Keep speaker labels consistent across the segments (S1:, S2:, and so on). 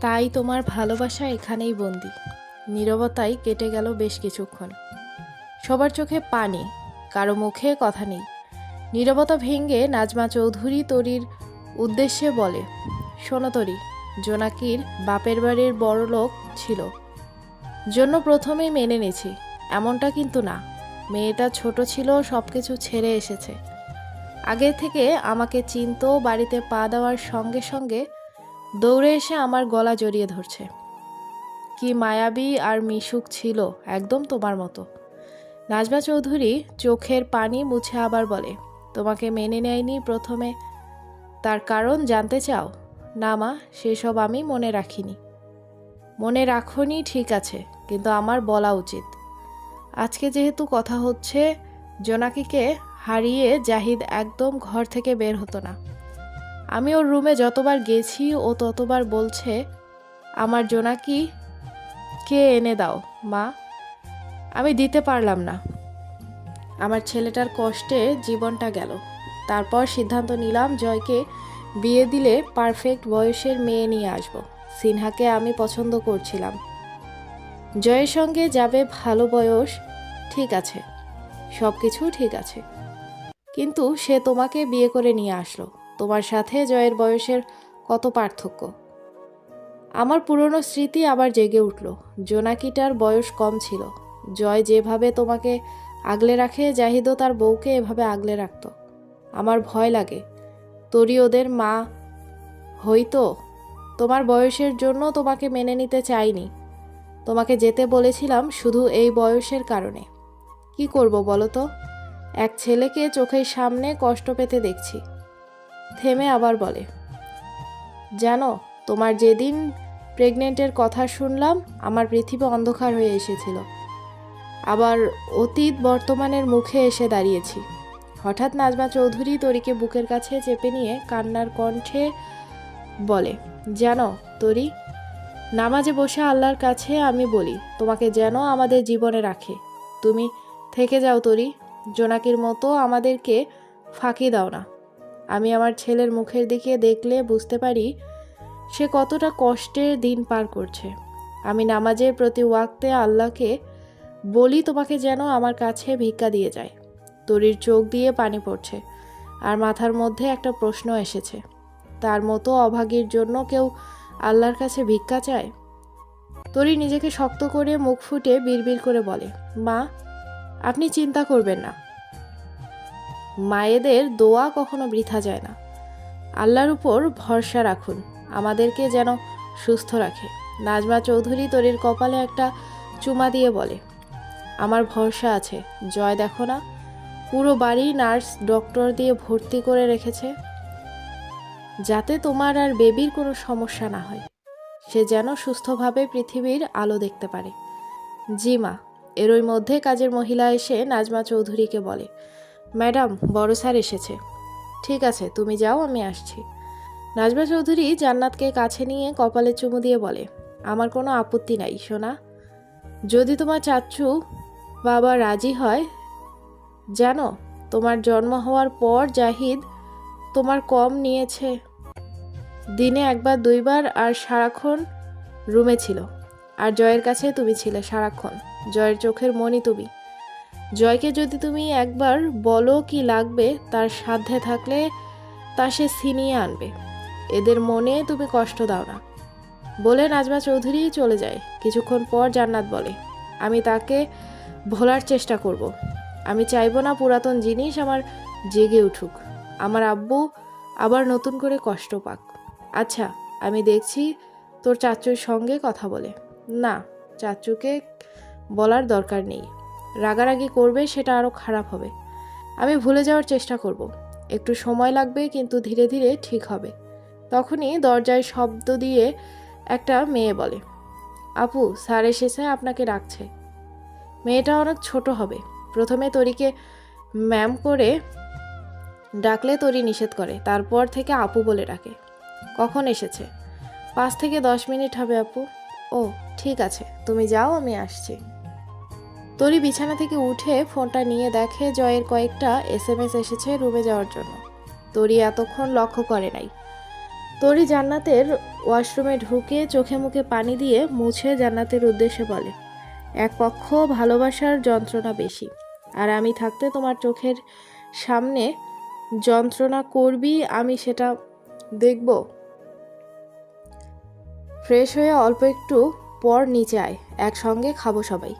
S1: তাই তোমার ভালোবাসা এখানেই বন্দি। নীরবতায় কেটে গেল বেশ কিছুক্ষণ। সবার চোখে পানি, কারো মুখে কথা নেই। নীরবতা ভেঙে নাজমা চৌধুরী তরির উদ্দেশ্যে বলে, শোনো তরি, জোনাকির বাপের বাড়ির বড়লোক ছিল জন্য প্রথমেই মেনে নিয়েছি, এমনটা কিন্তু না। মেয়েটা ছোট ছিল, সব কিছু ছেড়ে এসেছে। আগে থেকে আমাকে চিনতো, বাড়িতে পা দেওয়ার সঙ্গে সঙ্গে দৌড়ে এসে আমার গলা জড়িয়ে ধরছে। কি মায়াবী আর মিশুক ছিল, একদম তোমার মতো। নাজমা চৌধুরী চোখের পানি মুছে আবার বলে, তোমাকে মেনে নেয়নি প্রথমে, তার কারণ জানতে চাও? না মা, সেসব আমি মনে রাখিনি। মনে রাখনি ঠিক আছে, কিন্তু আমার বলা উচিত। আজকে যেহেতু কথা হচ্ছে, জোনাকিকে হারিয়ে জাহিদ একদম ঘর থেকে বের হতো না। আমি ওর রুমে যতবার গেছি ও ততবার বলছে, আমার জোনাকি কে এনে দাও মা। আমি দিতে পারলাম না। আমার ছেলেটার কষ্টে জীবনটা গেল। তারপর সিদ্ধান্ত নিলাম, জয়কে বিয়ে দিলে পারফেক্ট বয়সের মেয়ে নিয়ে আসব। সিনহাকে আমি পছন্দ করছিলাম। জয়ের সঙ্গে যাবে ভালো বয়স, ঠিক আছে, সব কিছু ঠিক আছে, কিন্তু সে তোমাকে বিয়ে করে নিয়ে আসলো। তোমার সাথে জয়ের বয়সের কত পার্থক্য! আমার পুরনো স্মৃতি আবার জেগে উঠল। জোনাকিটার বয়স কম ছিল। জয় যেভাবে তোমাকে আগলে রাখে, জাহিদও তার বউকে এভাবে আগলে রাখত। আমার ভয় লাগে, তোরই ওদের মা হইতো। তোমার বয়সের জন্য তোমাকে মেনে নিতে চাইনি। তোমাকে যেতে বলেছিলাম শুধু এই বয়সের কারণে। কি করব বলো তো? এক ছেলেকে চোখের সামনে কষ্ট পেতে দেখছি। থেমে আবার বলে, জানো, তোমার যেদিন প্রেগনেন্টের কথা শুনলাম, আমার পৃথিবী অন্ধকার হয়ে এসেছিল। আবার অতীত বর্তমানের মুখে এসে দাঁড়িয়েছি। হঠাৎ নাজমা চৌধুরী তরিকে বুকের কাছে চেপে নিয়ে কান্নার কণ্ঠে বলে, জানো তরি, নামাজে বসে আল্লাহর কাছে আমি বলি, তোমাকে যেন আমাদের জীবনে রাখে। তুমি থেকে যাও তরি, জোনাকির মতো আমাদেরকে ফাঁকি দাও না। আমি আমার ছেলের মুখের দিকে দেখলে বুঝতে পারি সে কতটা কষ্টের দিন পার করছে। আমি নামাজের প্রতি ওয়াক্তে আল্লাহকে বলি তোমাকে যেন আমার কাছে ভিক্ষা দিয়ে যায়। তরির চোখ দিয়ে পানি পড়ছে, আর মাথার মধ্যে একটা প্রশ্ন এসেছে, তার মতো অভাগীর জন্য কেউ আল্লাহর কাছে ভিক্ষা চায়? তরি নিজেকে শক্ত করে মুখ ফুটে বিড়বিড় করে বলে, মা, আপনি চিন্তা করবেন না। মায়েদের দোয়া কখনো বৃথা যায় না। আল্লাহর উপর ভরসা রাখুন, আমাদেরকে যেন সুস্থ রাখে। নাজমা চৌধুরী তরির কপালে একটা চুমা দিয়ে বলে, আমার ভরসা আছে। জয় দেখো না, পুরো বাড়ি নার্স ডক্টর দিয়ে ভর্তি করে রেখেছে, যাতে তোমার আর বেবির কোনো সমস্যা না হয়। সে যেন সুস্থভাবে পৃথিবীর আলো দেখতে পারে। জি মা। এরই মধ্যে কাজের মহিলা এসে নাজমা চৌধুরীকে বলে, ম্যাডাম, বড় স্যার এসেছে। ঠিক আছে, তুমি যাও, আমি আসছি। নাজমা চৌধুরী জান্নাতকে কাছে নিয়ে কপালে চুমু দিয়ে বলে, আমার কোনো আপত্তি নাই সোনা, যদি তোমার চাচ্চু বাবা রাজি হয়। জানো, তোমার জন্ম হওয়ার পর জাহিদ তোমার কম নিয়েছে। দিনে একবার দুইবার, আর সারাক্ষণ রুমে ছিল। আর জয়ের কাছে তুমি ছিলে সারাক্ষণ। জয়ের চোখের মণি তুমি। জয়কে যদি তুমি একবার বলো কি লাগবে, তার সাধ্যে থাকলে তা সে ছিনিয়ে আনবে। এদের মনে তুমি কষ্ট দাও না। বলে নাজমা চৌধুরী চলে যায়। কিছুক্ষণ পর জান্নাত বলে, আমি তাকে ভোলার চেষ্টা করব। আমি চাইবো না পুরাতন জিনিস আমার জেগে উঠুক, আমার আব্বু আবার নতুন করে কষ্ট পাক। আচ্ছা, আমি দেখছি তোর চাচুর সঙ্গে কথা বলে। না, চাচুকে বলার দরকার নেই। রাগারাগি করবে, সেটা আরও খারাপ হবে। আমি ভুলে যাওয়ার চেষ্টা করব। একটু সময় লাগবে, কিন্তু ধীরে ধীরে ঠিক হবে। তখনই দরজায় শব্দ দিয়ে একটা মেয়ে বলে, আপু, স্যার এসেছে, আপনাকে ডাকছে। মেয়েটা অনেক ছোট হবে। প্রথমে তরিকে ম্যাম করে ডাকলে তরি নিষেধ করে, তারপর থেকে আপু বলে ডাকে। কখন এসেছে? 5 থেকে 10 মিনিট হবে আপু। ও ঠিক আছে, তুমি যাও, আমি আসছি। তরি বিছানা থেকে উঠে ফোনটা নিয়ে দেখে জয়ের কয়েকটা SMS এসেছে রুমে যাওয়ার জন্য। তরি এতক্ষণ লক্ষ্য করে নাই। তরি জান্নাতের ওয়াশরুমে ঢুকে চোখে মুখে পানি দিয়ে মুছে জান্নাতের উদ্দেশ্যে বলে, এক পক্ষ ভালোবাসার যন্ত্রণা বেশি, আর আমি থাকতে তোমার চোখের সামনে যন্ত্রণা করবি, আমি সেটা দেখব। ফ্রেশ হয়ে অল্প একটু পর নিচে আয়, একসঙ্গে খাবো সবাই।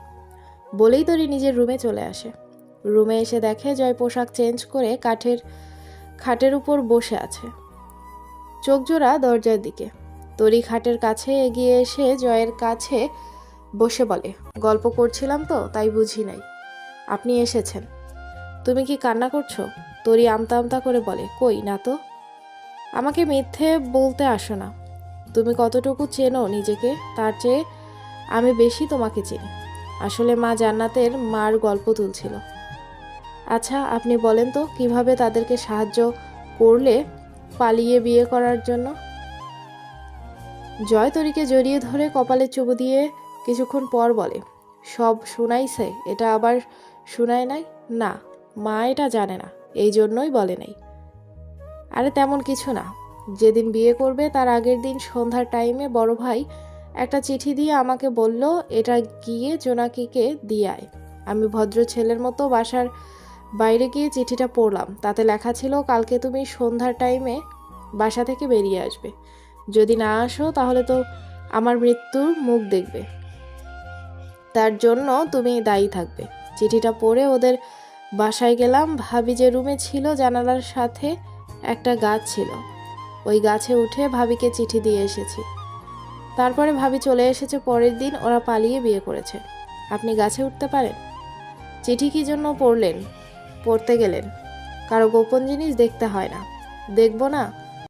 S1: বলেই তরি নিজের রুমে চলে আসে। রুমে এসে দেখে জয় পোশাক চেঞ্জ করে খাটের উপর বসে আছে, চোখ জোড়া দরজার দিকে। তরি খাটের কাছে এগিয়ে এসে জয়ের কাছে বসে বলে, গল্প করছিলাম তো তাই বুঝি নাই আপনি এসেছেন। তুমি কি কান্না করছো? তরি আমতা আমতা করে বলে, কই না তো। আমাকে মিথ্যে বলতে আসো না। তুমি কতটুকু চেনো নিজেকে তার চেয়ে আমি বেশি তোমাকে চিনি। আসলে মা জান্নাতের মার গল্প তুলছিল। আচ্ছা আপনি বলেন তো কিভাবে তাদেরকে সাহায্য করলে পালিয়ে বিয়ে করার জন্য? জয় তরিকে জড়িয়ে ধরে কপালে চুমু দিয়ে কিছুক্ষণ পর বলে, সব শুনাইছে, এটা আবার শুনায় নাই? না, মা এটা জানে না, এই জন্যই বলে নাই। আরে তেমন কিছু না, যেদিন বিয়ে করবে তার আগের দিন সন্ধ্যার টাইমে বড় ভাই একটা চিঠি দিয়ে আমাকে বলল, এটা গিয়ে জোনাকিকে দিয়ে আয়। আমি ভদ্র ছেলের মতো বাসার বাইরে গিয়ে চিঠিটা পড়লাম। তাতে লেখা ছিল, কালকে তুমি সন্ধ্যার টাইমে বাসা থেকে বেরিয়ে আসবে। যদি না আসো তাহলে তো আমার মৃত্যুর মুখ দেখবে, তার জন্য তুমি দায়ী থাকবে। চিঠিটা পড়ে ওদের বাসায় গেলাম। ভাবি যে রুমে ছিল জানালার সাথে একটা গাছ ছিল, ওই গাছে উঠে ভাবিকে চিঠি দিয়ে এসেছি। তারপরে ভাবি চলে এসেছে পরের দিন, ওরা পালিয়ে বিয়ে করেছে। আপনি গাছে উঠতে পারেন? চিঠি কি জন্য পড়তে গেলেন? কারো গোপন জিনিস দেখতে হয় না। দেখব না?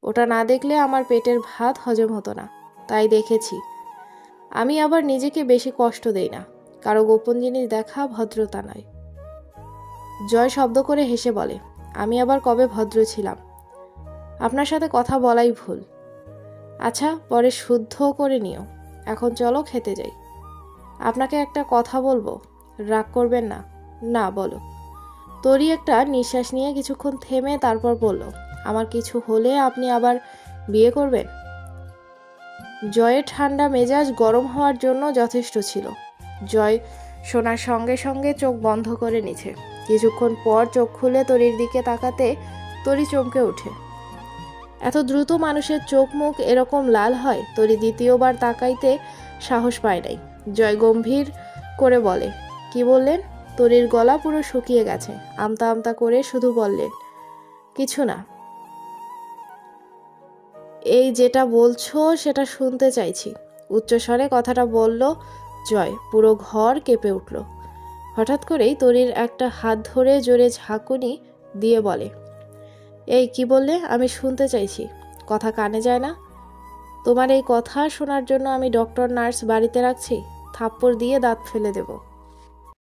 S1: ওটা না দেখলে আমার পেটের ভাত হজম হতো না, তাই দেখেছি। আমি আবার নিজেকে বেশি কষ্ট দেই না। কারো গোপন জিনিস দেখা ভদ্রতা নয়। জয় শব্দ করে হেসে বলে, আমি আবার কবে ভদ্র ছিলাম? আপনার সাথে কথা বলাই ভুল। আচ্ছা পরে শুদ্ধ করে নিও, এখন চলো খেতে যাই। আপনাকে একটা কথা বলবো, রাগ করবেন না? না বলো। তরি একটা নিঃশ্বাস নিয়ে কিছুক্ষণ থেমে তারপর বলল, আমার কিছু হলে আপনি আবার বিয়ে করবেন? জয়ের ঠান্ডা মেজাজ গরম হওয়ার জন্য যথেষ্ট ছিল। জয় শোনার সঙ্গে সঙ্গে চোখ বন্ধ করে নিছে। কিছুক্ষণ পর চোখ খুলে তরির দিকে তাকাতে তরি চমকে ওঠে। এত দ্রুত মানুষের চোখ মুখ এরকম লাল হয়? তরি দ্বিতীয়বার তাকাইতে সাহস পায় নাই। জয় গম্ভীর করে বলে, কি বললেন? তরির গলা পুরো শুকিয়ে গেছে। আমতা আমতা করে শুধু বললেন, কিছু না। এই যেটা বলছো সেটা শুনতে চাইছি। উচ্চস্বরে কথাটা বলল জয়। পুরো ঘর কেঁপে উঠল। হঠাৎ করেই তরির একটা হাত ধরে জোরে ঝাঁকুনি দিয়ে বলে, এই কি বললে? আমি শুনতে চাইছি। কথা কানে যায় না? তোমার এই কথা শোনার জন্য আমি ডক্টর নার্স বাড়িতে রাখছি? থাপ্পড় দিয়ে দাঁত ফেলে দেব।